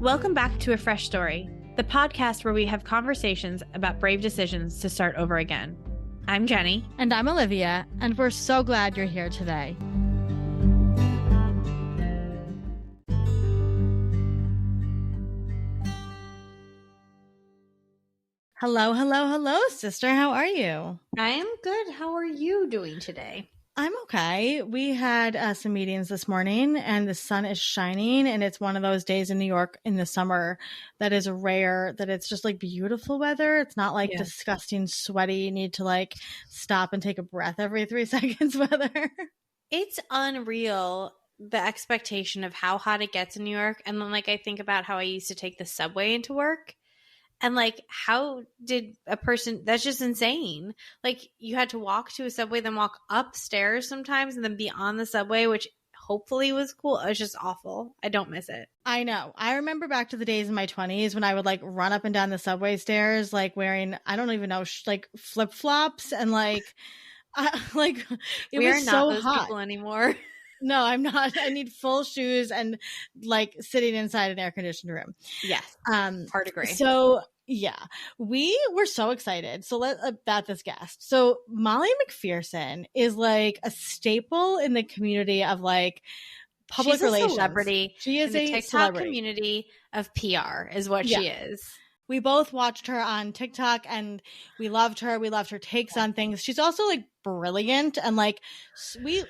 Welcome back to A Fresh Story, the podcast where we have conversations about brave decisions to start over again. I'm Jenny. And I'm Olivia, and we're so glad you're here today. Hello, sister. How are you? I am good. How are you doing today? I'm okay. We had some meetings this morning and the sun is shining, and it's one of those days in New York in the summer that is rare, that it's just like beautiful weather. It's not like disgusting, sweaty, you need to like stop and take a breath every 3 seconds weather. It's unreal, the expectation of how hot it gets in New York. And then like I think about how I used to take the subway into work. And like, how did a person, that's just insane. Like you had to walk to a subway, then walk upstairs sometimes and then be on the subway, which hopefully was cool. It was just awful. I don't miss it. I know. I remember back to the days in my 20s when I would like run up and down the subway stairs, like wearing, I don't even know, like flip flops and like, it we was are not so those hot. people anymore. No, I'm not. I need full shoes and like sitting inside an air conditioned room. Yes. Hard agree. So yeah, we were so excited. So about this guest. So Molly McPherson is like a staple in the community of like public relations. She's a celebrity. She is in the a TikTok celebrity. community of PR is what she is. We both watched her on TikTok and we loved her. We loved her takes on things. She's also like brilliant and like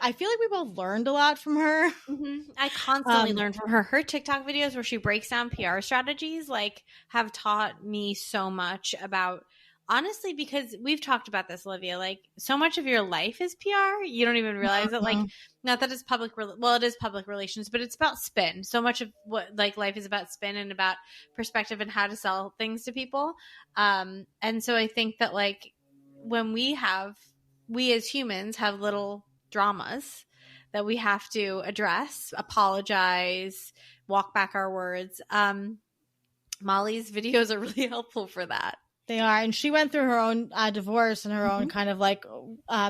I feel like we both learned a lot from her. Mm-hmm. I constantly learn from her. Her TikTok videos where she breaks down PR strategies like have taught me so much about, honestly, because we've talked about this, Olivia, like so much of your life is PR. You don't even realize it. Like, not that it's it is public relations, but it's about spin. So much of what like life is about spin and about perspective and how to sell things to people. And so I think that like when we as humans have little dramas that we have to address, apologize, walk back our words. Molly's videos are really helpful for that. They are. And she went through her own divorce and her own kind of like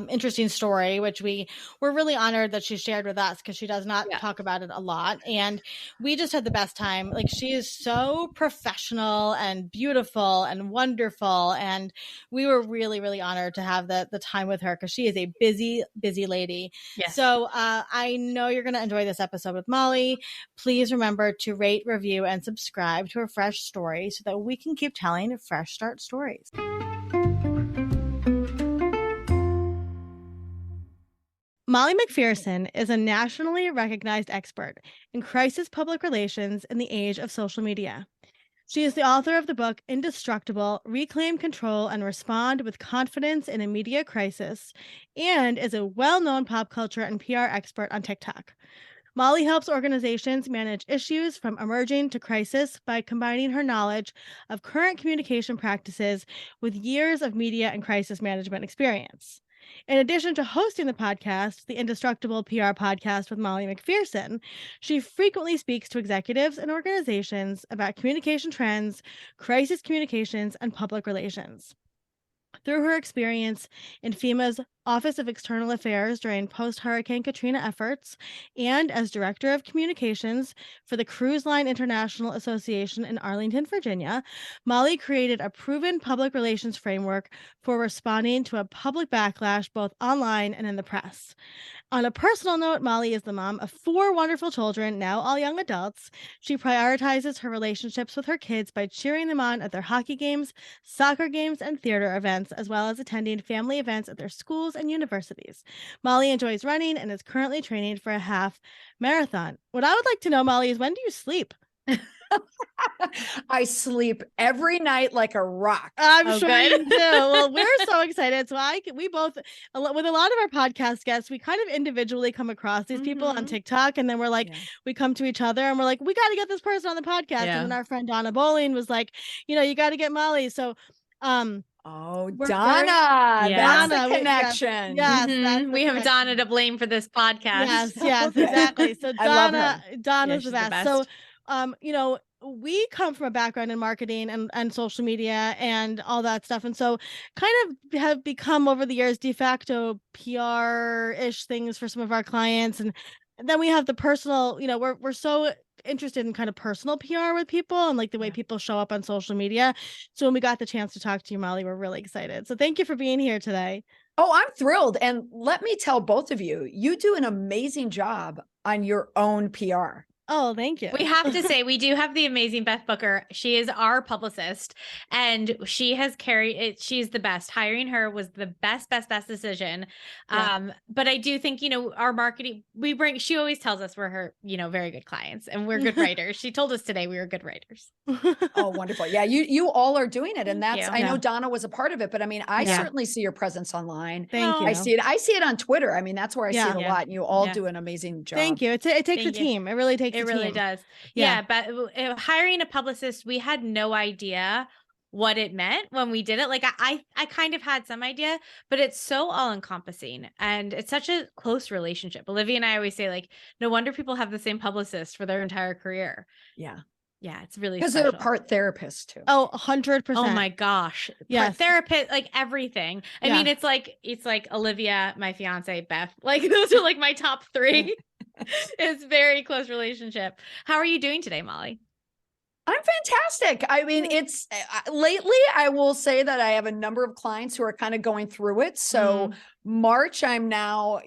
interesting story, which we were really honored that she shared with us because she does not talk about it a lot. And we just had the best time. Like she is so professional and beautiful and wonderful. And we were really, really honored to have the time with her because she is a busy, busy lady. Yes. So I know you're going to enjoy this episode with Molly. Please remember to rate, review, and subscribe to A Fresh Story so that we can keep telling fresh start stories. Molly McPherson is a nationally recognized expert in crisis public relations in the age of social media. She is the author of the book Indestructible: Reclaim Control and Respond with Confidence in a Media Crisis, and is a well-known pop culture and PR expert on TikTok. Molly helps organizations manage issues from emerging to crisis by combining her knowledge of current communication practices with years of media and crisis management experience. In addition to hosting the podcast, the Indestructible PR Podcast with Molly McPherson, she frequently speaks to executives and organizations about communication trends, crisis communications, and public relations. Through her experience in FEMA's Office of External Affairs during post-Hurricane Katrina efforts, and as Director of Communications for the Cruise Line International Association in Arlington, Virginia, Molly created a proven public relations framework for responding to a public backlash both online and in the press. On a personal note, Molly is the mom of 4 wonderful children, now all young adults. She prioritizes her relationships with her kids by cheering them on at their hockey games, soccer games, and theater events, as well as attending family events at their schools and universities. Molly enjoys running and is currently training for a half marathon. What I would like to know, Molly, is when do you sleep? I sleep every night like a rock. I'm sure you do. Well, we're so excited. So we both, with a lot of our podcast guests, we kind of individually come across these people on TikTok, and then we're like, we come to each other and we're like, we got to get this person on the podcast. And then our friend Donna Bowling was like, you got to get Molly. So, Donna, that's the connection. Yes, we have Donna to blame for this podcast. Yes, exactly. So Donna's the best. So, we come from a background in marketing and social media and all that stuff. And so kind of have become over the years de facto PR-ish things for some of our clients. And then we have the personal, we're so interested in kind of personal PR with people and like the way people show up on social media. So when we got the chance to talk to you, Molly, we're really excited. So thank you for being here today. Oh, I'm thrilled. And let me tell both of you, you do an amazing job on your own PR. Oh, thank you. We have to say, we do have the amazing Beth Booker. She is our publicist, and she has carried it. She's the best. Hiring her was the best decision. Yeah. But I do think, our marketing, she always tells us we're her, very good clients and we're good writers. She told us today we were good writers. Oh, wonderful. Yeah. You all are doing it. And I know Donna was a part of it, but I mean, I certainly see your presence online. Thank you. I see it on Twitter. I mean, that's where I see it a lot. And you all do an amazing job. Thank you. It takes a team. It really takes a team. It really does. Yeah. But hiring a publicist, we had no idea what it meant when we did it. Like I kind of had some idea, but it's so all encompassing and it's such a close relationship. Olivia and I always say, like, no wonder people have the same publicist for their entire career. Yeah. Yeah, it's really because they're part therapist too. Oh, 100%. Oh my gosh. Yeah. Therapist, like everything. I mean, it's like Olivia, my fiance, Beth. Like those are like my top three. It's very close relationship. How are you doing today, Molly? I'm fantastic. I mean, it's lately, I will say that I have a number of clients who are kind of going through it. So March, I'm now,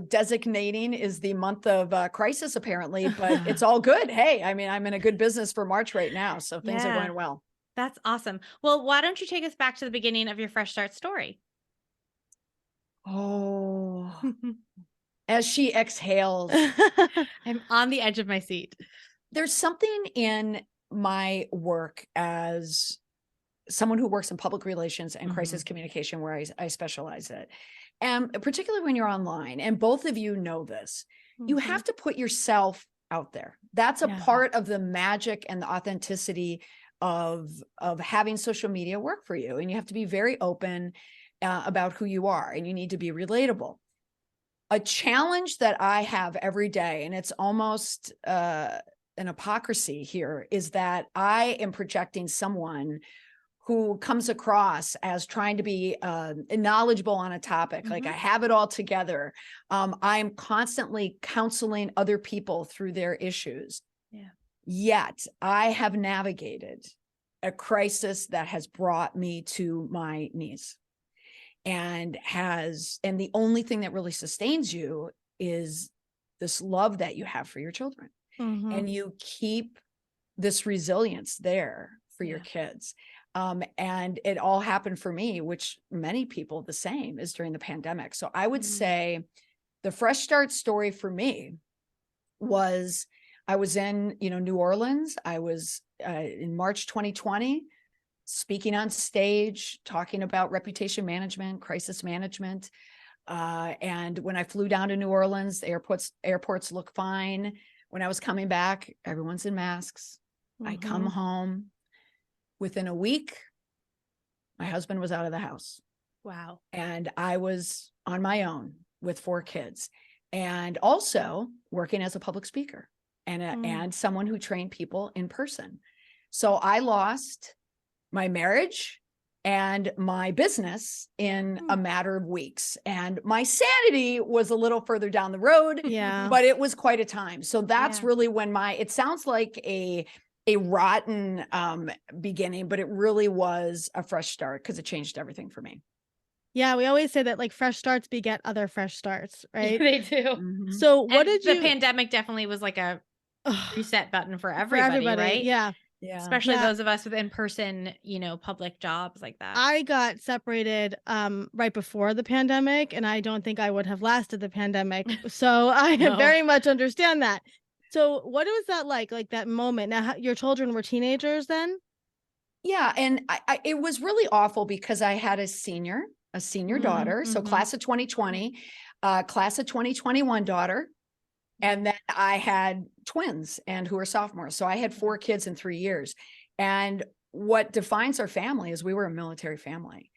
designating is the month of crisis apparently, but it's all good. Hey, I mean, I'm in a good business for March right now. So things are going well. That's awesome. Well, why don't you take us back to the beginning of your Fresh Start story? Oh, as she exhales. I'm on the edge of my seat. There's something in my work as someone who works in public relations and crisis communication where I specialize it. And particularly when you're online, and both of you know this, you have to put yourself out there. That's a part of the magic and the authenticity of having social media work for you. And you have to be very open about who you are, and you need to be relatable. A challenge that I have every day, and it's almost an hypocrisy here, is that I am projecting someone who comes across as trying to be knowledgeable on a topic. Like I have it all together. I'm constantly counseling other people through their issues. Yeah. Yet I have navigated a crisis that has brought me to my knees, and the only thing that really sustains you is this love that you have for your children. And you keep this resilience there for your kids. And it all happened for me, which many people the same, is during the pandemic. So I would say the Fresh Start story for me was, I was in, New Orleans. I was in March 2020, speaking on stage, talking about reputation management, crisis management. And when I flew down to New Orleans, the airports look fine. When I was coming back, everyone's in masks. I come home. Within a week, my husband was out of the house. Wow. And I was on my own with 4 kids, and also working as a public speaker and someone who trained people in person. So I lost my marriage and my business in a matter of weeks. And my sanity was a little further down the road, but it was quite a time. So that's really when it sounds like a rotten beginning, but it really was a fresh start because it changed everything for me. Yeah, we always say that, like, fresh starts beget other fresh starts, right? They do. So what did the pandemic definitely was like a reset button for everybody, right? Yeah. Especially those of us with in-person, public jobs like that. I got separated right before the pandemic, and I don't think I would have lasted the pandemic. So I very much understand that. So what was that like that moment? Now, your children were teenagers then? Yeah. And it was really awful because I had a senior daughter. So class of 2020, class of 2021 daughter. And then I had twins who are sophomores. So I had 4 kids in 3 years. And what defines our family is we were a military family.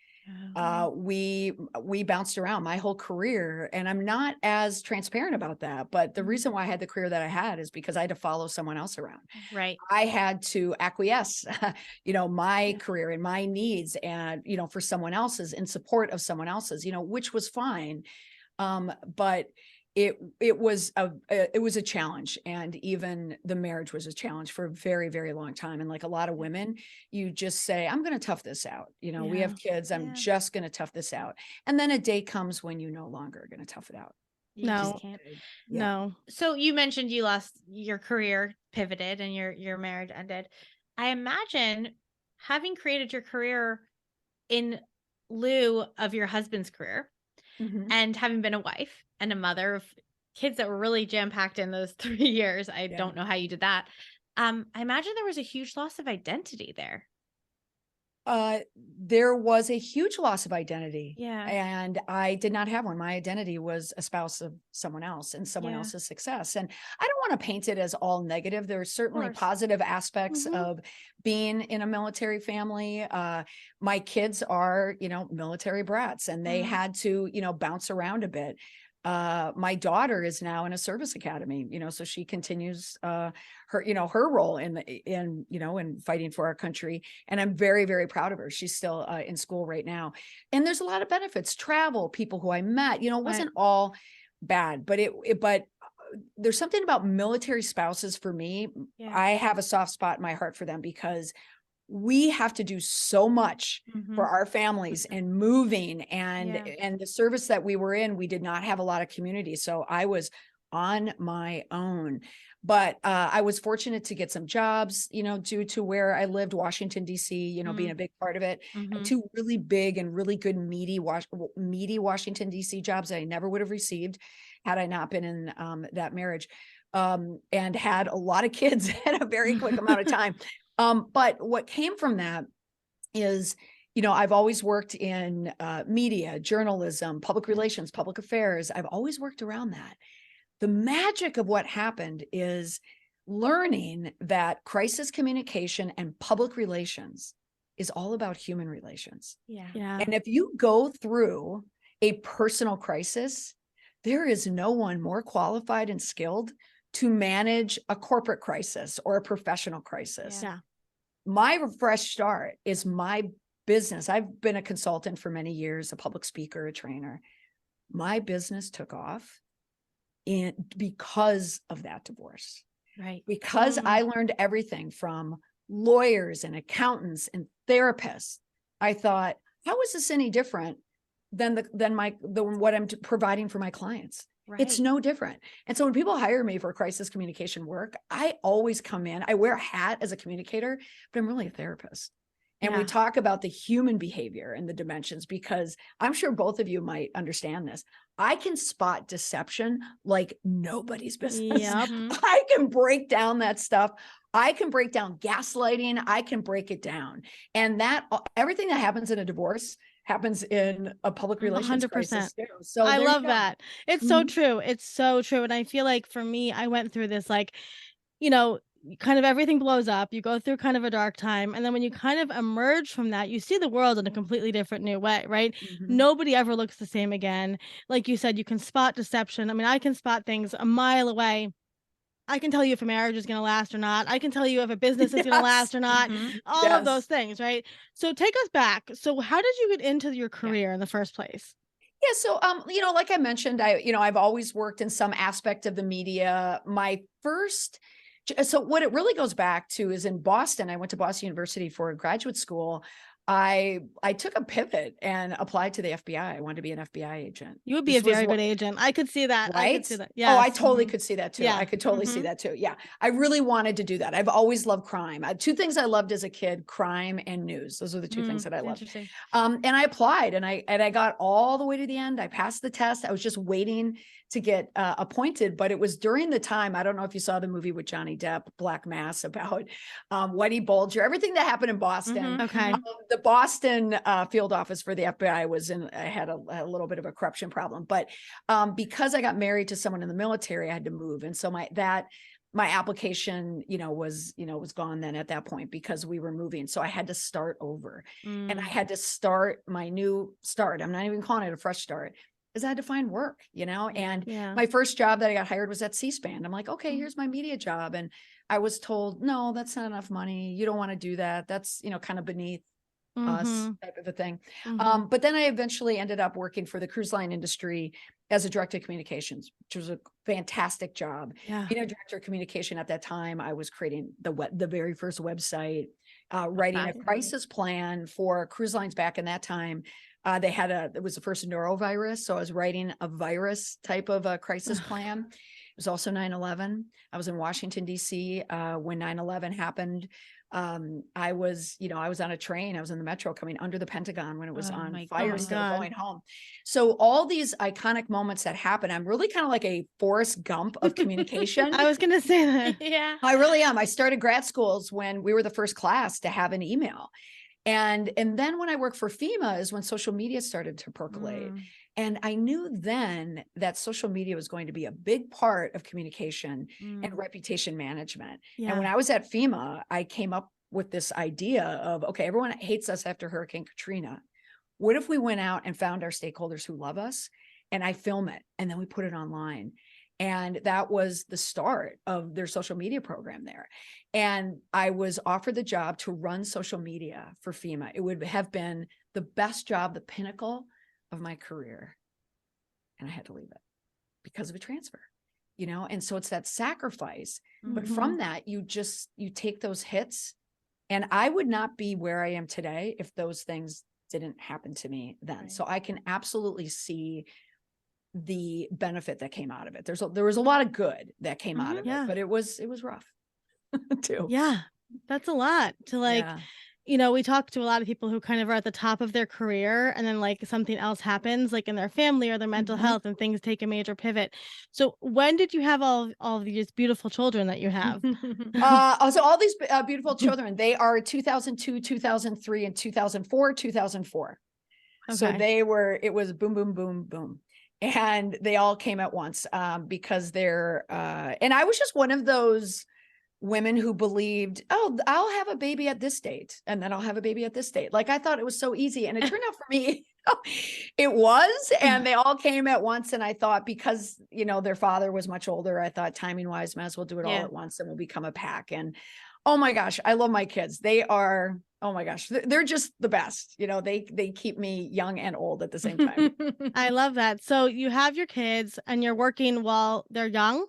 We bounced around my whole career, and I'm not as transparent about that. But the reason why I had the career that I had is because I had to follow someone else around. Right. I had to acquiesce, my career and my needs, and, for someone else's, in support of someone else's, which was fine. But it was a challenge, and even the marriage was a challenge for a very, very long time. And like a lot of women, you just say, I'm going to tough this out. You know, we have kids. I'm just going to tough this out. And then a day comes when you no longer are going to tough it out. You just can't. No. So you mentioned you lost your career, pivoted, and your marriage ended. I imagine having created your career in lieu of your husband's career, and having been a wife and a mother of kids that were really jam-packed in those 3 years. I don't know how you did that. I imagine there was a huge loss of identity there. There was a huge loss of identity. Yeah. And I did not have one. My identity was a spouse of someone else and someone else's success. And I don't want to paint it as all negative. There are certainly positive aspects of being in a military family. My kids are, you know, military brats, and they had to, you know, bounce around a bit. My daughter is now in a service academy, you know, so she continues her, you know, her role in you know, in fighting for our country. And I'm very, very proud of her. She's still in school right now. And there's a lot of benefits, travel, people who I met, you know, it wasn't all bad, but but there's something about military spouses for me. I have a soft spot in my heart for them, because we have to do so much for our families and moving, and the service that we were in, we did not have a lot of community. So I was on my own, but I was fortunate to get some jobs, you know, due to where I lived, Washington, D.C., you know, being a big part of it. Two really big and really good, meaty Washington, D.C. jobs that I never would have received had I not been in that marriage, and had a lot of kids in a very quick amount of time. But what came from that is, you know, I've always worked in media, journalism, public relations, public affairs. I've always worked around that. The magic of what happened is learning that crisis communication and public relations is all about human relations. And if you go through a personal crisis, there is no one more qualified and skilled to manage a corporate crisis or a professional crisis. My fresh start is my business. I've been a consultant for many years, a public speaker, a trainer. My business took off because of that divorce. Because I learned everything from lawyers and accountants and therapists. I thought, how is this any different than what I'm providing for my clients? It's no different. And so when people hire me for crisis communication work, I always come in, I wear a hat as a communicator, but I'm really a therapist. And we talk about the human behavior and the dimensions, because I'm sure both of you might understand this. I can spot deception like nobody's business. I can break down that stuff. I can break down gaslighting. I can break it down. And that everything that happens in a divorce happens in a public relations 100%. crisis too. So I love that. It's so true. It's so true. And I feel like for me, I went through this, like, you know, kind of everything blows up. You go through kind of a dark time. And then when you kind of emerge from that, you see the world in a completely different new way, right? Nobody ever looks the same again. Like you said, you can spot deception. I mean, I can spot things a mile away. I can tell you if a marriage is going to last or not. I can tell you if a business is going to last or not. All of those things, right? So take us back. So how did you get into your career in the first place? Yeah. So, you know, like I mentioned, I've always worked in some aspect of the media. So what it really goes back to is in Boston. I went to Boston University for graduate school. I took a pivot and applied to the FBI. I wanted to be an FBI agent. You would be a very good agent. I could see that. Right? I could see that. Yes. Oh, I totally could see that too. I could totally see that too. Yeah. I really wanted to do that. I've always loved crime. Two things I loved as a kid, crime and news. Those are the two things that I loved. And I applied and I got all the way to the end. I passed the test. I was just waiting to get appointed, but it was during the time, I don't know if you saw the movie with Johnny Depp, Black Mass, about Whitey Bulger, everything that happened in Boston. Okay. The Boston field office for the FBI had a little bit of a corruption problem, but because I got married to someone in the military, I had to move. And so my application, was gone then at that point because we were moving. So I had to start over and I had to start my new start. I'm not even calling it a fresh start, because I had to find work, and my first job that I got hired was at C-SPAN. I'm like, okay, here's my media job. And I was told, no, that's not enough money. You don't want to do that. That's, kind of beneath us type of a thing. Mm-hmm. But then I eventually ended up working for the cruise line industry as a director of communications, which was a fantastic job. Yeah. Being a director of communication at that time, I was creating the very first website, writing a crisis plan for cruise lines back in that time. It was the first norovirus. So I was writing a virus type of a crisis plan. It was also 9/11. I was in Washington, D.C. When 9/11 happened. I was on a train. I was in the metro coming under the Pentagon when it was on fire, still going home. So all these iconic moments that happen, I'm really kind of like a Forrest Gump of communication. I was going to say that. Yeah, I really am. I started grad schools when we were the first class to have an email. And then when I worked for FEMA is when social media started to percolate. And I knew then that social media was going to be a big part of communication and reputation management. Yeah. And when I was at FEMA, I came up with this idea of, okay, everyone hates us after Hurricane Katrina. What if we went out and found our stakeholders who love us and I film it and then we put it online? And that was the start of their social media program there. And I was offered the job to run social media for FEMA. It would have been the best job, the pinnacle of my career. And I had to leave it because of a transfer, and so it's that sacrifice. But from that, you take those hits. And I would not be where I am today if those things didn't happen to me then. Right. So I can absolutely see the benefit that came out of it. There was a lot of good that came out of it, but it was rough too. Yeah. That's a lot to we talk to a lot of people who kind of are at the top of their career and then something else happens in their family or their mental health and things take a major pivot. So when did you have all of these beautiful children that you have? So all these beautiful children, they are 2002, 2003, and 2004, 2004. Okay. So it was boom, boom, boom, boom. And they all came at once because and I was just one of those women who believed, oh, I'll have a baby at this date and then I'll have a baby at this date. I thought it was so easy. And it turned out for me, it was, and they all came at once. And I thought because, their father was much older, I thought timing wise, might as well do it all at once and we'll become a pack. And oh my gosh, I love my kids. They are, oh my gosh, they're just the best. They keep me young and old at the same time. I love that. So you have your kids and you're working while they're young?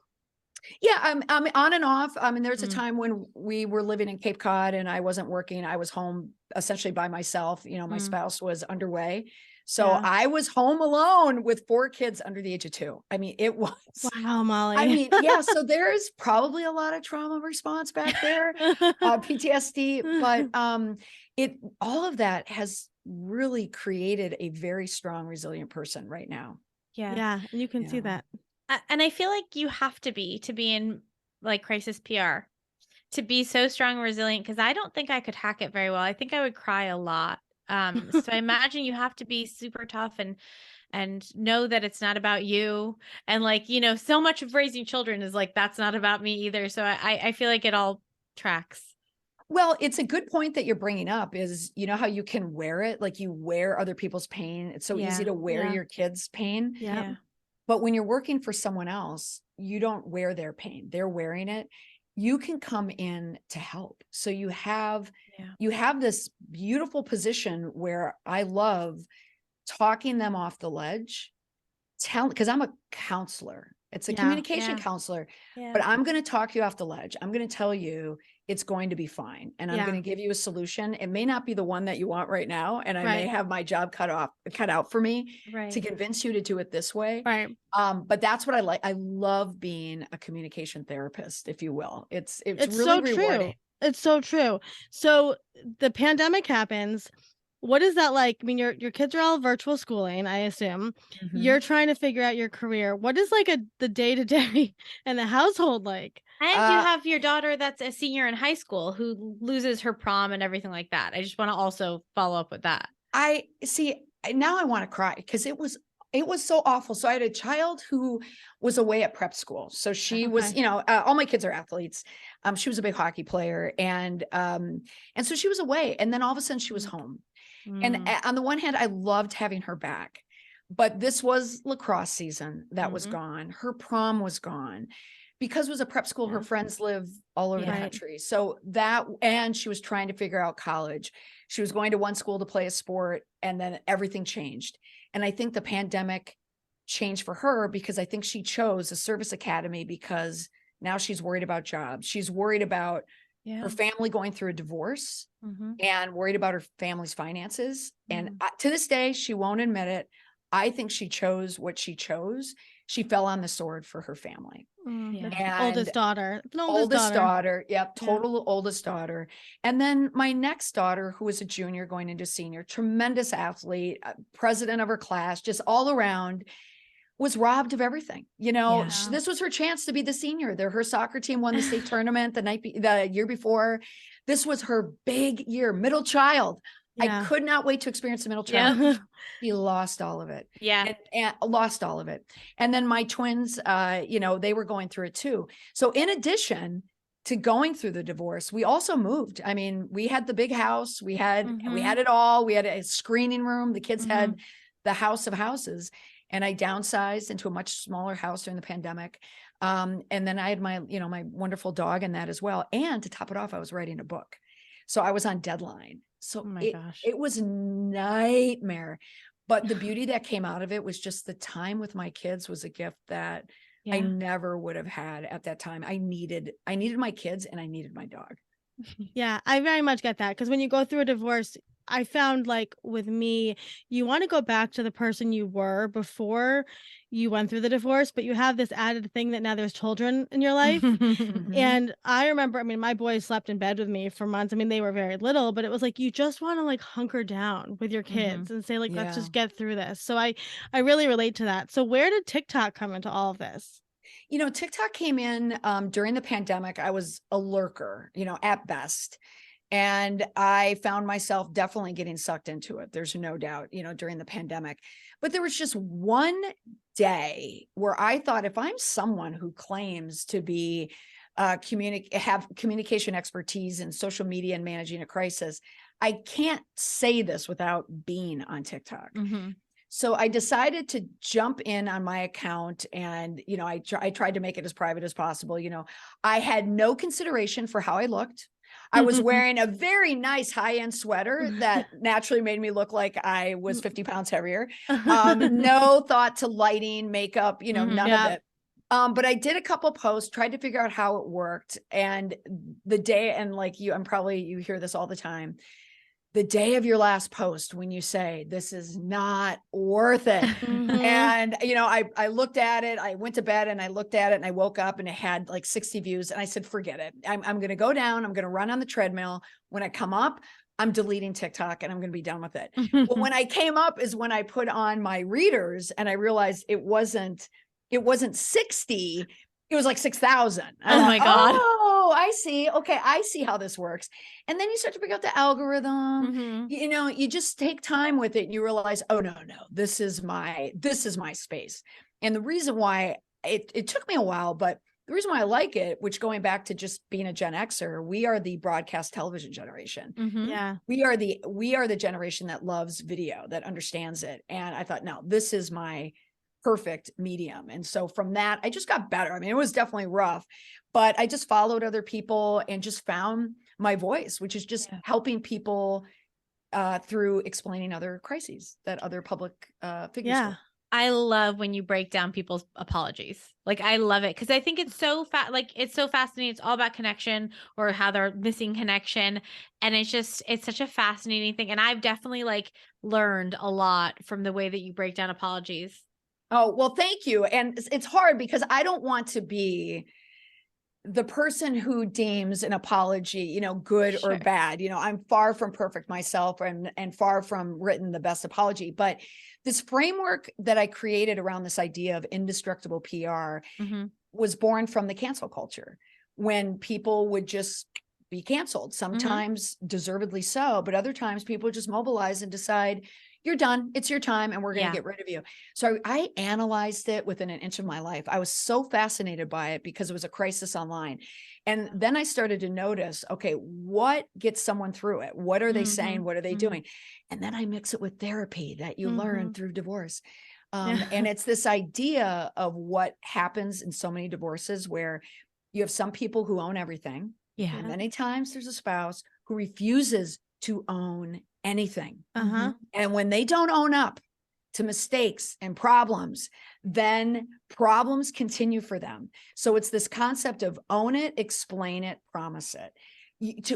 Yeah, I'm on and off. There's a time when we were living in Cape Cod and I wasn't working. I was home essentially by myself. My spouse was underway. So I was home alone with 4 kids under the age of 2. It was. Wow, Molly. So there's probably a lot of trauma response back there, PTSD, but all of that has really created a very strong, resilient person right now. Yeah. And you can see that. And I feel like you have to be in crisis PR to be so strong and resilient, because I don't think I could hack it very well. I think I would cry a lot. So I imagine you have to be super tough and know that it's not about you. And so much of raising children is that's not about me either. So I feel like it all tracks. Well, it's a good point that you're bringing up is, how you can wear it, you wear other people's pain. It's so easy to wear your kids' pain. Yeah. But when you're working for someone else, you don't wear their pain. They're wearing it. You can come in to help. So you have this beautiful position where I love talking them off the ledge, because I'm a counselor. It's a communication counselor, but I'm going to talk you off the ledge. I'm going to tell you it's going to be fine. And I'm going to give you a solution. It may not be the one that you want right now. And I may have my job cut out for me to convince you to do it this way. Right. But that's what I like. I love being a communication therapist, if you will. It's really so rewarding. True. It's so true. So the pandemic happens. What is that like? Your kids are all virtual schooling, I assume. Mm-hmm. You're trying to figure out your career. What is the day-to-day in the household like? And you have your daughter that's a senior in high school who loses her prom and everything like that. I just want to also follow up with that. I see. Now I want to cry because it was so awful. So I had a child who was away at prep school. So she was, all my kids are athletes. She was a big hockey player. And so she was away. And then all of a sudden she was home. And on the one hand, I loved having her back, but this was lacrosse season that was gone. Her prom was gone. because it was a prep school, her friends live all over the country. So that, and she was trying to figure out college. She was going to one school to play a sport, and then everything changed. And I think the pandemic changed for her because I think she chose a service academy because now she's worried about jobs. She's worried about her family going through a divorce and worried about her family's finances. And to this day, she won't admit it. I think she chose what she chose. She fell on the sword for her family. And oldest daughter. Oldest daughter. Yep. Total oldest daughter. And then my next daughter, who was a junior going into senior, tremendous athlete, president of her class, just all around, was robbed of everything. You know, this was her chance to be the senior. Her soccer team won the state tournament the year before. This was her big year, middle child. I could not wait to experience the middle child. She lost all of it. And lost all of it. And then my twins, they were going through it too. So in addition to going through the divorce, we also moved. I mean, we had the big house. We had it all. We had a screening room. The kids had the house of houses. And I downsized into a much smaller house during the pandemic. And then I had my wonderful dog in that as well. And to top it off, I was writing a book. So I was on deadline. So it was a nightmare. But the beauty that came out of it was just the time with my kids was a gift that I never would have had at that time. I needed my kids and I needed my dog. Yeah, I very much get that. Because when you go through a divorce, I found like with me, you want to go back to the person you were before you went through the divorce, but you have this added thing that now there's children in your life. And I remember, my boys slept in bed with me for months. They were very little, but it was like, you just want to like hunker down with your kids and say like, let's just get through this. So I really relate to that. So where did TikTok come into all of this? TikTok came in during the pandemic. I was a lurker, at best. And I found myself definitely getting sucked into it. There's no doubt, during the pandemic. But there was just one day where I thought, if I'm someone who claims to be have communication expertise in social media and managing a crisis, I can't say this without being on TikTok. So I decided to jump in on my account and, I tried to make it as private as possible. I had no consideration for how I looked. I was wearing a very nice high-end sweater that naturally made me look like I was 50 pounds heavier. No thought to lighting, makeup, none of it. But I did a couple posts, tried to figure out how it worked. And the day, and like you hear this all the time, the day of your last post, when you say, this is not worth it. And, I looked at it, I went to bed and I looked at it and I woke up and it had like 60 views. And I said, forget it. I'm going to go down. I'm going to run on the treadmill. When I come up, I'm deleting TikTok and I'm going to be done with it. But when I came up is when I put on my readers and I realized it wasn't 60. It was like 6,000. Oh my God. Oh, I see. Okay. I see how this works. And then you start to figure out the algorithm, you just take time with it and you realize, oh no, this is my space. And the reason why it took me a while, but the reason why I like it, which going back to just being a Gen Xer, we are the broadcast television generation. Yeah. We are the generation that loves video, that understands it. And I thought, no, this is my perfect medium. And so from that, I just got better. It was definitely rough, but I just followed other people and just found my voice, which is just helping people through explaining other crises that other public figures do. I love when you break down people's apologies. Like, I love it because I think it's so it's so fascinating. It's all about connection or how they're missing connection. And it's such a fascinating thing. And I've definitely learned a lot from the way that you break down apologies. Oh, well, thank you. And it's hard because I don't want to be the person who deems an apology, good or bad. I'm far from perfect myself and far from written the best apology. But this framework that I created around this idea of indestructible PR was born from the cancel culture, when people would just be canceled, sometimes deservedly so, but other times people just mobilize and decide, you're done. It's your time. And we're going to get rid of you. So I analyzed it within an inch of my life. I was so fascinated by it because it was a crisis online. And then I started to notice, okay, what gets someone through it? What are they saying? What are they doing? And then I mix it with therapy that you learn through divorce. And it's this idea of what happens in so many divorces where you have some people who own everything. Yeah. And many times there's a spouse who refuses to own anything. And when they don't own up to mistakes and problems, then problems continue for them. So it's this concept of own it, explain it, promise it.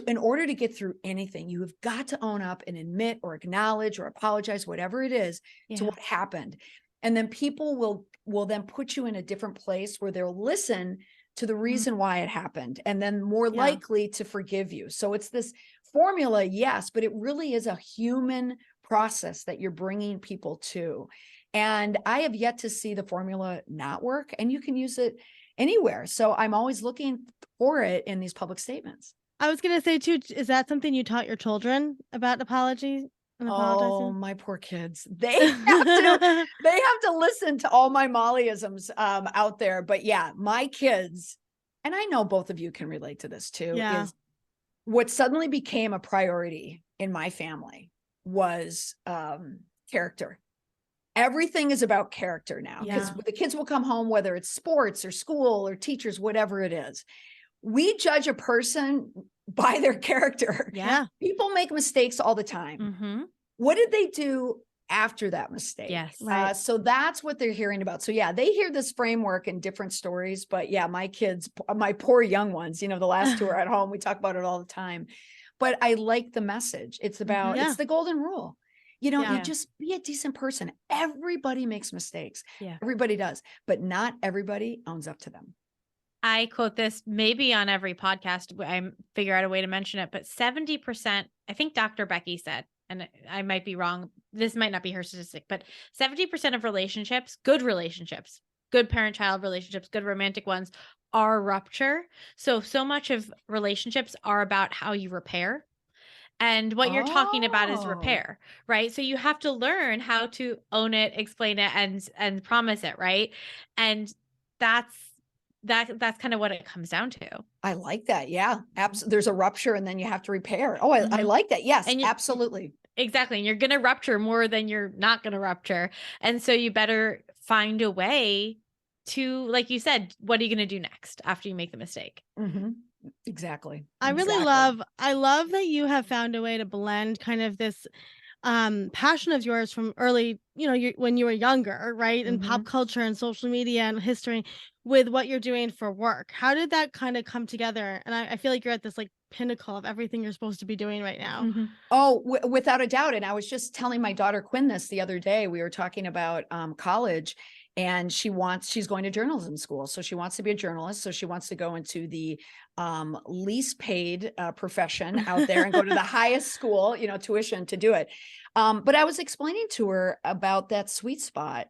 In order to get through anything, you have got to own up and admit or acknowledge or apologize, whatever it is, to what happened. And then people will then put you in a different place where they'll listen to the reason why it happened, and then more likely to forgive you. So it's this formula, yes, but it really is a human process that you're bringing people to. And I have yet to see the formula not work, and you can use it anywhere. So I'm always looking for it in these public statements. I was going to say too, is that something you taught your children about apology? Oh, my poor kids. They have to listen to all my Mollyisms out there. But yeah, my kids, and I know both of you can relate to this too, is what suddenly became a priority in my family was character. Everything is about character now, because the kids will come home, whether it's sports or school or teachers, whatever it is. We judge a person by their character. Yeah. People make mistakes all the time. What did they do after that mistake? Yes. Right. So that's what they're hearing about. So yeah, they hear this framework in different stories, but yeah, my kids, my poor young ones, the last two are at home. We talk about it all the time, but I like the message. It's about, it's the golden rule. You just be a decent person. Everybody makes mistakes. Yeah. Everybody does, but not everybody owns up to them. I quote this maybe on every podcast. I figure out a way to mention it, but 70%, I think Dr. Becky said, and I might be wrong, this might not be her statistic, but 70% of relationships, good parent-child relationships, good romantic ones, are rupture. So much of relationships are about how you repair. And what you're talking about is repair, right? So you have to learn how to own it, explain it, and promise it, right? And that's kind of what it comes down to. I like that. Yeah. There's a rupture and then you have to repair. Oh, I like that. Yes, absolutely. Exactly. And you're going to rupture more than you're not going to rupture. And so you better find a way to, like you said, what are you going to do next after you make the mistake? Exactly. I love that you have found a way to blend kind of this passion of yours from early, when you were younger, right? And pop culture and social media and history with what you're doing for work. How did that kind of come together? And I feel like you're at this like pinnacle of everything you're supposed to be doing right now. Oh, without a doubt. And I was just telling my daughter Quinn this the other day. We were talking about college, and she's going to journalism school. So she wants to be a journalist. So she wants to go into the least paid profession out there and go to the highest school, tuition to do it. But I was explaining to her about that sweet spot.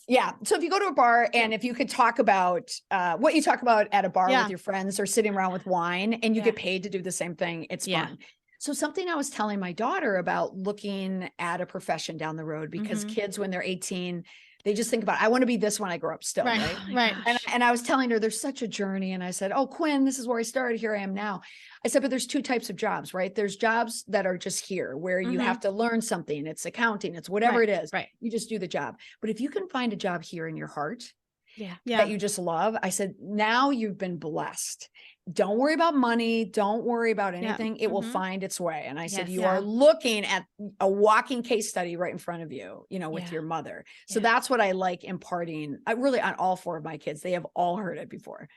Yeah. So if you go to a bar and if you could talk about what you talk about at a bar with your friends or sitting around with wine, and you get paid to do the same thing, it's fun. So something I was telling my daughter about looking at a profession down the road, because kids, when they're 18, they just think about, I want to be this when I grow up still. Right. And I was telling her there's such a journey. And I said, oh, Quinn, this is where I started. Here I am now. I said, but there's two types of jobs, right? There's jobs that are just here where you have to learn something. It's accounting. It's whatever it is. Right. You just do the job. But if you can find a job here in your heart yeah, that you just love. I said, now you've been blessed. Don't worry about money. Don't worry about anything. It will find its way. And I said, you are looking at a walking case study right in front of you, you know, with your mother. So that's what I like imparting. I really, on all four of my kids, they have all heard it before.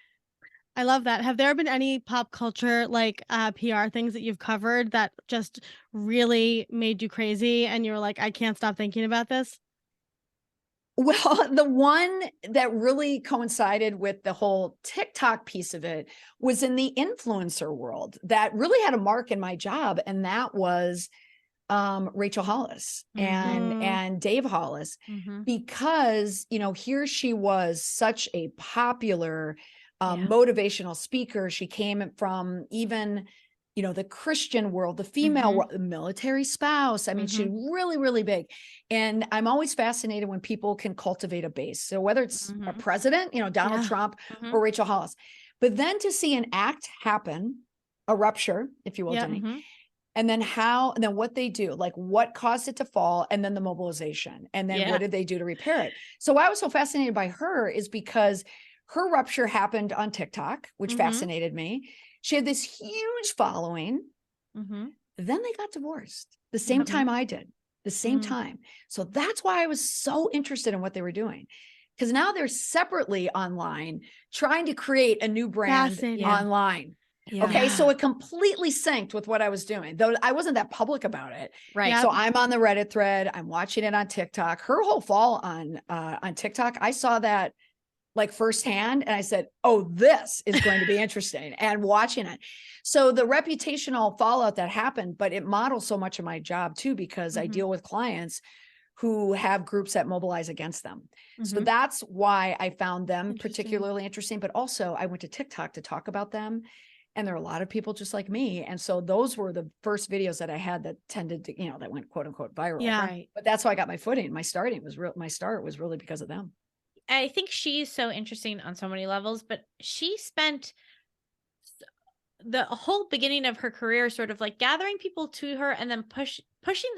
I love that. Have there been any pop culture, like PR things that you've covered that just really made you crazy and you were like, I can't stop thinking about this? Well, the one that really coincided with the whole TikTok piece of it was in the influencer world that really had a mark in my job. And that was Rachel Hollis and Dave Hollis, because, you know, here she was such a popular motivational speaker. She came from even, you know, the Christian world, the female world, the military spouse. I mean, she's really, really big. And I'm always fascinated when people can cultivate a base. So whether it's a president, you know, Donald Trump or Rachel Hollis, but then to see an act happen, a rupture, if you will, Jenny, and then what they do, like what caused it to fall, and then the mobilization, and then what did they do to repair it. So why I was so fascinated by her is because her rupture happened on TikTok, which fascinated me. She had this huge following. Then they got divorced the same time I did, the same time. So that's why I was so interested in what they were doing. Because now they're separately online trying to create a new brand online. Yeah. Okay. So it completely synced with what I was doing, though I wasn't that public about it. Right. Yeah. So I'm on the Reddit thread. I'm watching it on TikTok. Her whole fall on TikTok, I saw that like firsthand. And I said, oh, this is going to be interesting, and watching it. So the reputational fallout that happened, but it models so much of my job too, because I deal with clients who have groups that mobilize against them. So that's why I found them particularly interesting. But also I went to TikTok to talk about them. And there are a lot of people just like me. And so those were the first videos that I had that tended to, that went quote unquote viral. Yeah. Right. But that's how I got my footing. My start was really because of them. I think she's so interesting on so many levels, but she spent the whole beginning of her career sort of like gathering people to her and then pushing,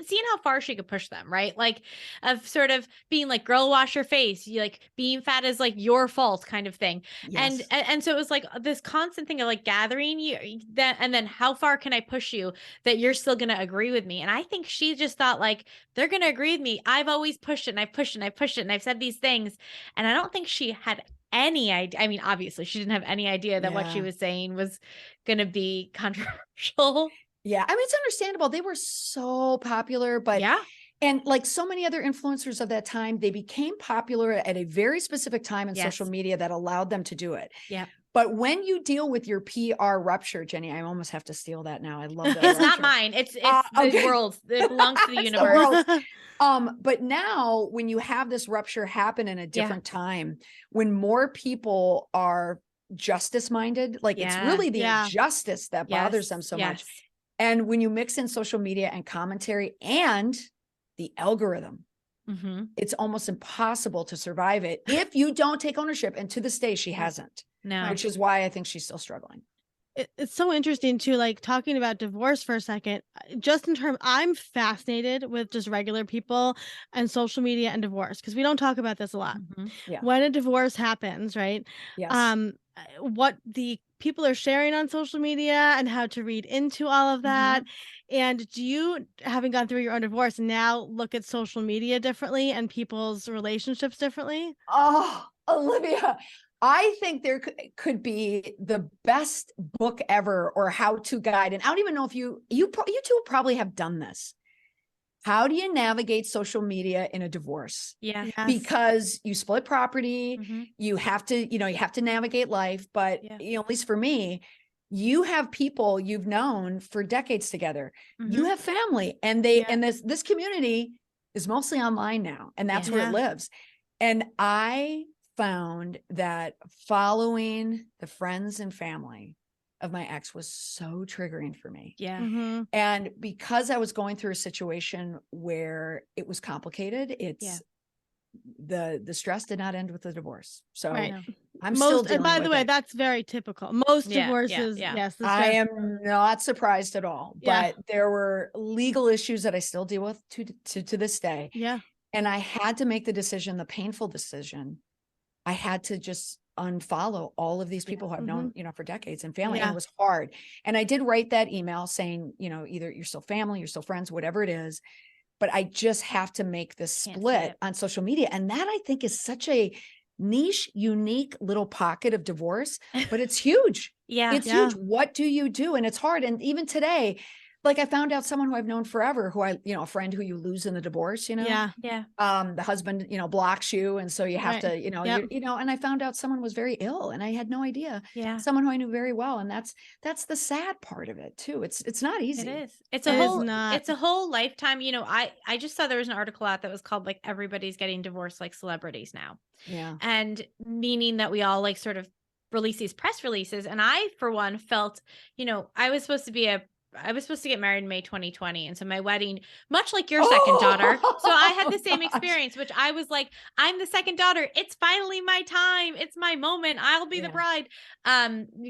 seeing how far she could push them, right? Like of sort of being like, girl, wash your face. You like being fat is like your fault kind of thing. Yes. And so it was like this constant thing of like gathering you that, and then how far can I push you that you're still going to agree with me? And I think she just thought like, they're going to agree with me. I've always pushed it and I've pushed it and I've pushed it and I've said these things. And I don't think she had any idea. I mean, obviously she didn't have any idea that what she was saying was going to be controversial. Yeah. I mean, it's understandable. They were so popular, but and like so many other influencers of that time, they became popular at a very specific time in social media that allowed them to do it. Yeah. But when you deal with your PR rupture, Jenny, I almost have to steal that now. I love that. It's not mine. It's the world's. It belongs to the universe. But now when you have this rupture happen in a different time, when more people are justice minded, like it's really the injustice that bothers them so much. And when you mix in social media and commentary and the algorithm, it's almost impossible to survive it if you don't take ownership. And to this day, she hasn't. No, which is why I think she's still struggling. It's so interesting too, like talking about divorce for a second, just in terms, I'm fascinated with just regular people and social media and divorce, because we don't talk about this a lot. When a divorce happens, right? Yes. What the people are sharing on social media and how to read into all of that. And do you, having gone through your own divorce, now look at social media differently and people's relationships differently? Oh, Olivia, I think there could be the best book ever or how-to guide. And I don't even know if you two probably have done this. How do you navigate social media in a divorce? Yeah. Yes. Because you split property, you have to navigate life. But at least for me, you have people you've known for decades together. You have family, and and this community is mostly online now, and that's where it lives. And I found that following the friends and family of my ex was so triggering for me. Yeah. And because I was going through a situation where it was complicated, the stress did not end with the divorce. So I'm still dealing with it. And by the way, that's very typical. Most divorces, yes. I am not surprised at all. But there were legal issues that I still deal with to this day. Yeah. And I had to make the decision, the painful decision. I had to just unfollow all of these people who I've known, for decades, and family. And it was hard. And I did write that email saying, either you're still family, you're still friends, whatever it is, but I just have to make this split on social media. And that, I think, is such a niche, unique little pocket of divorce, but it's huge. It's huge. What do you do? And it's hard. And even today, like I found out someone who I've known forever, who a friend who you lose in the divorce, the husband, blocks you. And so you have to, and I found out someone was very ill, and I had no idea. Someone who I knew very well. And that's the sad part of it too. It's not easy. It is. It's a whole lifetime. I just saw there was an article out that was called like, everybody's getting divorced like celebrities now. Yeah. And meaning that we all like sort of release these press releases. And I, for one, felt, I was supposed to get married in May 2020. And so my wedding, much like your second daughter. So I had the same experience, which I was like, I'm the second daughter. It's finally my time. It's my moment. I'll be the bride.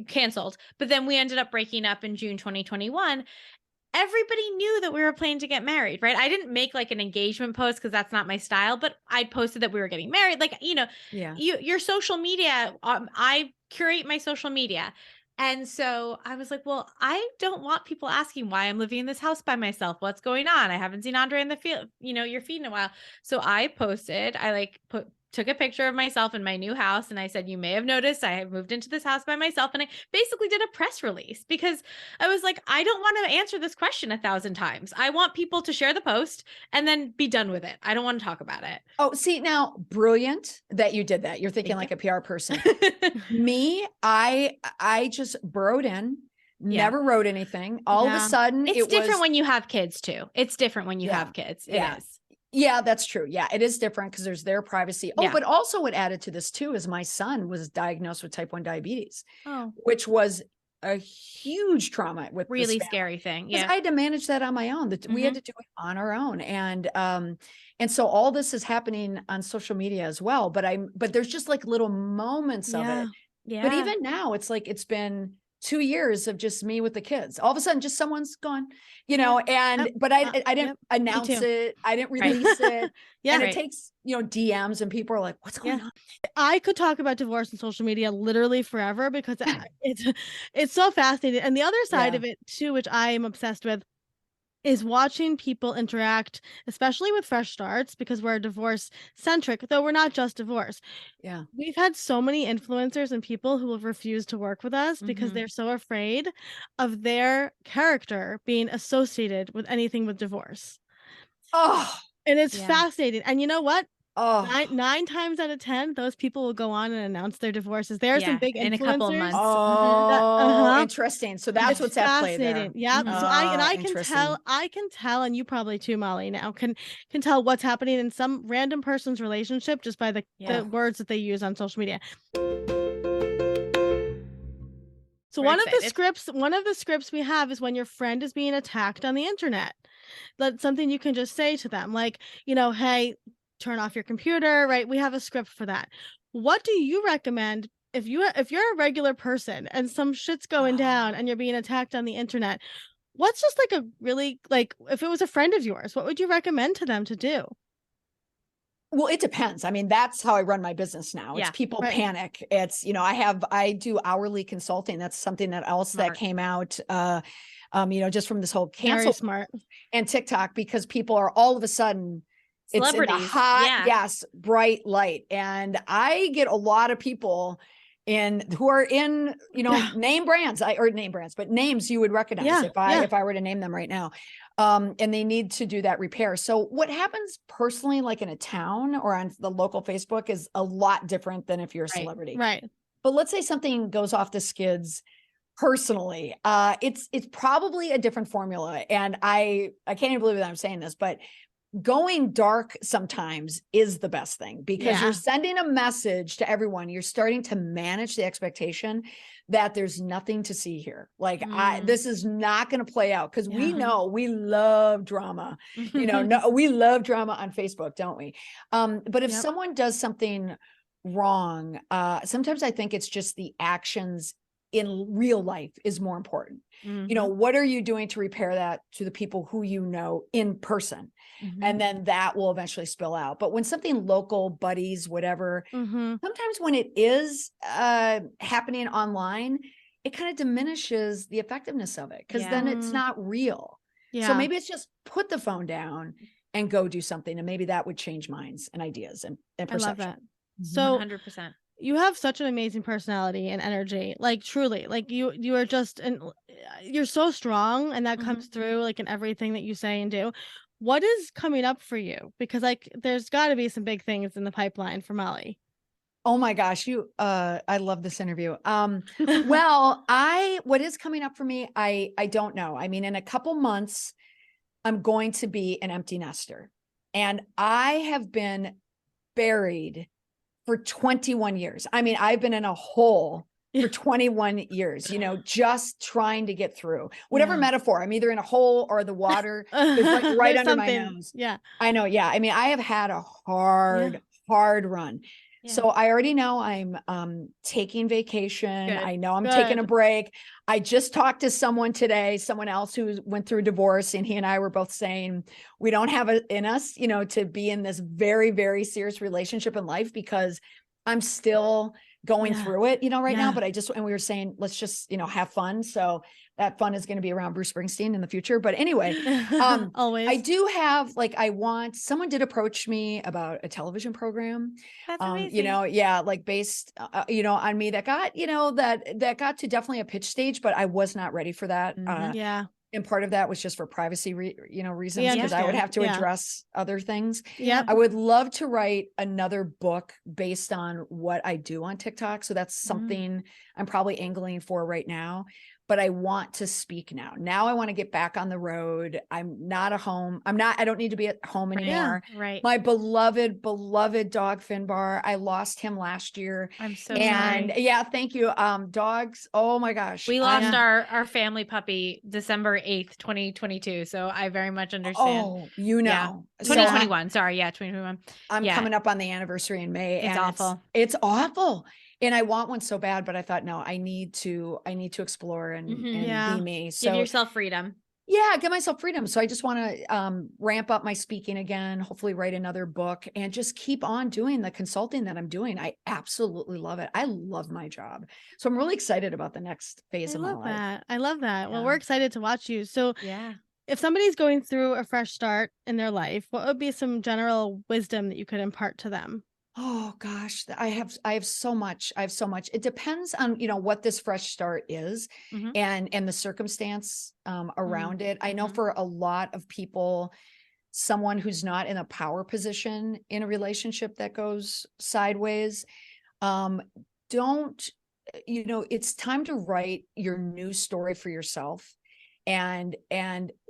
Canceled. But then we ended up breaking up in June 2021. everybody knew that we were planning to get married, right? I didn't make like an engagement post because that's not my style, but I posted that we were getting married. Like, your social media, I curate my social media. And so I was like, well, I don't want people asking why I'm living in this house by myself. What's going on? I haven't seen Andre in the field, your feed in a while. So I posted, took a picture of myself in my new house. And I said, you may have noticed I have moved into this house by myself. And I basically did a press release because I was like, I don't want to answer this question 1,000 times. I want people to share the post and then be done with it. I don't want to talk about it. Oh, see, now, brilliant that you did that. You're thinking like a PR person. Me, I just burrowed in, never wrote anything. All of a sudden, it's different when you have kids too. It's different when you have kids. It is. Yeah, that's true. Yeah, it is different because there's their privacy. Oh, but also what added to this too is my son was diagnosed with type 1 diabetes, which was a huge trauma with really scary thing. Yeah. I had to manage that on my own. We had to do it on our own. And so all this is happening on social media as well. But there's just like little moments of it. Yeah. But even now it's like, it's been 2 years of just me with the kids. All of a sudden, just someone's gone, but I didn't announce it. I didn't release it. And it takes, DMs and people are like, what's going on? I could talk about divorce and social media literally forever because it's so fascinating. And the other side of it too, which I am obsessed with, is watching people interact, especially with fresh starts, because we're divorce centric, though we're not just divorce. Yeah. We've had so many influencers and people who have refused to work with us because they're so afraid of their character being associated with anything with divorce. Oh, and it's fascinating. And you know what? Oh, 9 times out of 10, those people will go on and announce their divorces. There are some big influencers. In a couple of months. Oh, interesting. So that's what's at play there. Yeah. So I can tell, and you probably too, Molly, now can tell what's happening in some random person's relationship just by the words that they use on social media. So one of the scripts we have is when your friend is being attacked on the internet. That's something you can just say to them, like, hey, turn off your computer, right? We have a script for that. What do you recommend if you're a regular person and some shit's going down and you're being attacked on the internet? What's just like a really, like, if it was a friend of yours, what would you recommend to them to do? Well, it depends. I mean, that's how I run my business now. It's people panic. It's, I do hourly consulting. That's something that came out, just from this whole cancel smart and TikTok, because people are all of a sudden, celebrities. It's in the hot, bright light. And I get a lot of people who are in, name brands, but names you would recognize if I were to name them right now. And they need to do that repair. So what happens personally, like in a town or on the local Facebook, is a lot different than if you're a celebrity. Right. But let's say something goes off the skids personally. It's probably a different formula. And I can't even believe that I'm saying this, but going dark sometimes is the best thing, because you're sending a message to everyone. You're starting to manage the expectation that there's nothing to see here. Like this is not going to play out, because we know we love drama. We love drama on Facebook, don't we? But if someone does something wrong, sometimes I think it's just the actions in real life is more important. What are you doing to repair that to the people who you know in person? And then that will eventually spill out. But when something local, buddies, whatever, sometimes when it is happening online, it kind of diminishes the effectiveness of it, because then it's not real. So maybe it's just put the phone down and go do something. And maybe that would change minds and ideas and perception. I love that. So 100%. You have such an amazing personality and energy, like truly, like you are just, and you're so strong, and that comes through like in everything that you say and do. What is coming up for you? Because like there's got to be some big things in the pipeline for Molly. Oh my gosh, I love this interview. Well, what is coming up for me, I don't know. I mean, in a couple months, I'm going to be an empty nester, and I have been buried for 21 years. I mean, I've been in a hole for 21 years, just trying to get through whatever metaphor. I'm either in a hole or the water is like right under my nose. Yeah. I know. Yeah. I mean, I have had a hard run. So I already know I'm taking vacation. Good. I know I'm taking a break. I just talked to someone today, someone else who went through a divorce, and he and I were both saying we don't have it in us, you know, to be in this very, very serious relationship in life, because I'm still going through it, you know, right now. But and we were saying, let's just, you know, have fun. So that fun is going to be around Bruce Springsteen in the future. But anyway, always. I do have, like, someone did approach me about a television program. That's amazing. You know, like based, you know, on me, that got, you know, that got to definitely a pitch stage, but I was not ready for that. And part of that was just for privacy, reasons, because I would have to address other things. I would love to write another book based on what I do on TikTok. So that's something I'm probably angling for right now. But I want to speak now. Now I want to get back on the road. I'm not at home. I don't need to be at home anymore. Right. My beloved dog Finbar. I lost him last year. I'm so sorry. Thank you. Dogs. Oh my gosh. We lost our family puppy December 8th, 2022. So I very much understand. Oh, you know. 2021. Sorry. Yeah. 2021. I'm coming up on the anniversary in May. It's awful. It's awful. And I want one so bad, but I thought, no, I need to explore and be me. So give yourself freedom. Yeah, give myself freedom. So I just want to ramp up my speaking again, hopefully write another book, and just keep on doing the consulting that I'm doing. I absolutely love it. I love my job. So I'm really excited about the next phase of my life. I love that. Well, we're excited to watch you. So if somebody's going through a fresh start in their life, what would be some general wisdom that you could impart to them? Oh gosh, I have so much. It depends on, you know, what this fresh start is and the circumstance around it. I know for a lot of people, someone who's not in a power position in a relationship that goes sideways, it's time to write your new story for yourself. And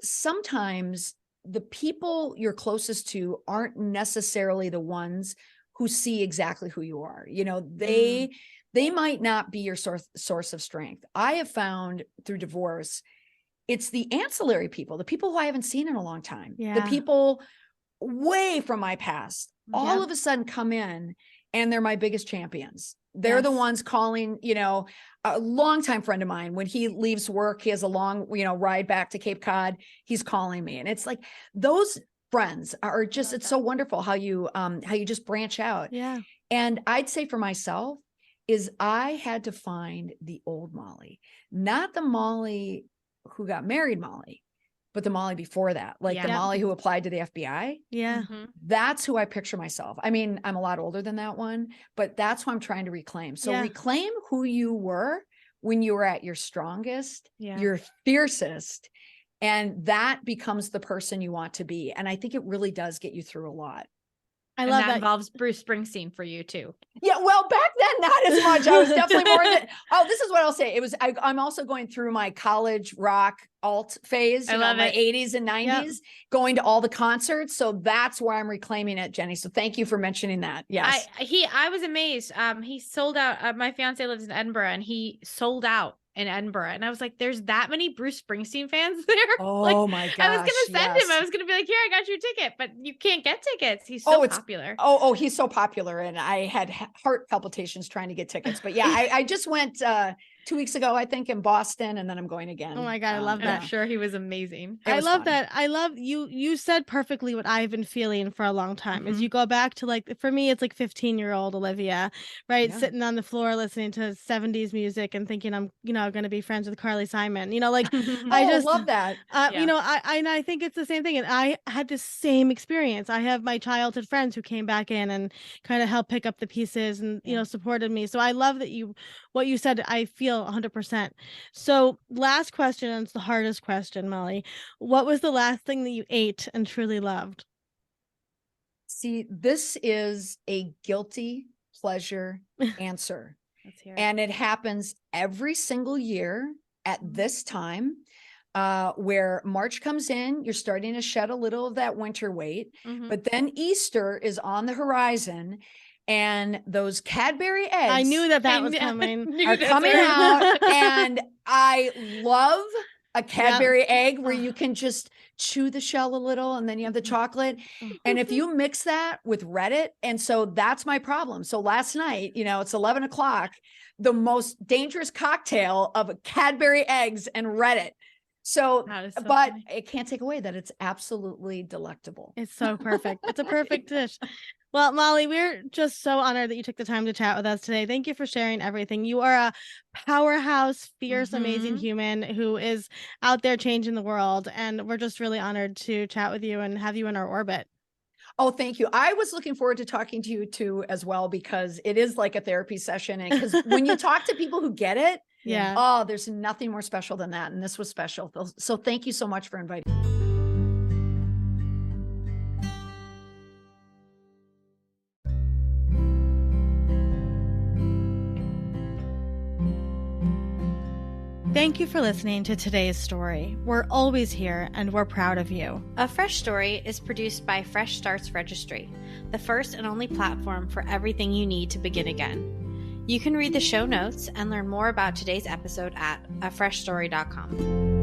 sometimes the people you're closest to aren't necessarily the ones who see exactly who you are. You know, they might not be your source of strength. I have found through divorce, it's the ancillary people, the people who I haven't seen in a long time, the people way from my past, all of a sudden come in, and they're my biggest champions. They're the ones calling, you know, a longtime friend of mine, when he leaves work, he has a long, you know, ride back to Cape Cod, he's calling me. And it's like, those friends are just, it's so wonderful how you just branch out. Yeah. And I'd say for myself is I had to find the old Molly, not the Molly who got married Molly, but the Molly before that, like the Molly who applied to the FBI. Yeah. That's who I picture myself. I mean, I'm a lot older than that one, but that's who I'm trying to reclaim. So reclaim who you were when you were at your strongest, your fiercest. And that becomes the person you want to be. And I think it really does get you through a lot. I love that involves Bruce Springsteen for you too. Yeah. Well, back then, not as much. I was definitely more than, this is what I'll say. It was, I'm also going through my college rock alt phase, you know, my 80s and 90s, going to all the concerts. So that's where I'm reclaiming it, Jenny. So thank you for mentioning that. Yes. I was amazed. He sold out. My fiance lives in Edinburgh, and he sold out in Edinburgh. And I was like, there's that many Bruce Springsteen fans there. Oh like, my gosh. I was going to send him. I was going to be like, here, I got your ticket, but you can't get tickets. He's so popular. He's so popular. And I had heart palpitations trying to get tickets, but I just went 2 weeks ago, I think, in Boston, and then I'm going again. Oh my God. I love that. I'm sure he was amazing. I love that. I love you said perfectly what I've been feeling for a long time. As you go back to, like, for me, it's like 15-year-old Olivia, right? Sitting on the floor, listening to 70s music and thinking I'm, you know, going to be friends with Carly Simon, you know, like, I just love that. You know, I think it's the same thing. And I had the same experience. I have my childhood friends who came back in and kind of helped pick up the pieces and, you know, supported me. So I love that what you said, I feel 100%. So last question, and it's the hardest question, Molly. What was the last thing that you ate and truly loved? See, this is a guilty pleasure answer. Let's hear it. And it happens every single year at this time, where March comes in, you're starting to shed a little of that winter weight, but then Easter is on the horizon. And those Cadbury eggs, I knew that was coming. Are coming out. And I love a Cadbury egg where you can just chew the shell a little, and then you have the chocolate. And if you mix that with Reddit, and so that's my problem. So last night, it's 11 o'clock, the most dangerous cocktail of Cadbury eggs and Reddit. So but funny. It can't take away that it's absolutely delectable. It's so perfect. It's a perfect dish. Well, Molly, we're just so honored that you took the time to chat with us today. Thank you for sharing everything. You are a powerhouse, fierce, amazing human who is out there changing the world. And we're just really honored to chat with you and have you in our orbit. Oh, thank you. I was looking forward to talking to you too, as well, because it is like a therapy session. And because when you talk to people who get it, there's nothing more special than that. And this was special. So thank you so much for inviting me. Thank you for listening to today's story. We're always here and we're proud of you. A Fresh Story is produced by Fresh Starts Registry, the first and only platform for everything you need to begin again. You can read the show notes and learn more about today's episode at afreshstory.com.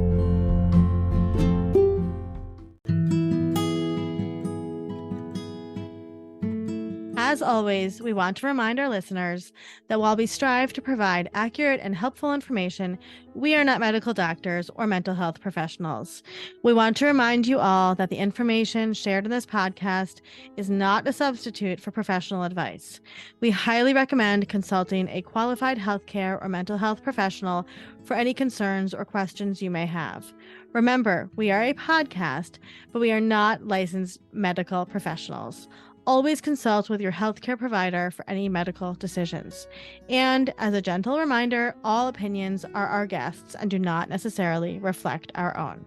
As always, we want to remind our listeners that while we strive to provide accurate and helpful information, we are not medical doctors or mental health professionals. We want to remind you all that the information shared in this podcast is not a substitute for professional advice. We highly recommend consulting a qualified healthcare or mental health professional for any concerns or questions you may have. Remember, we are a podcast, but we are not licensed medical professionals. Always consult with your healthcare provider for any medical decisions. And as a gentle reminder, all opinions are our guests and do not necessarily reflect our own.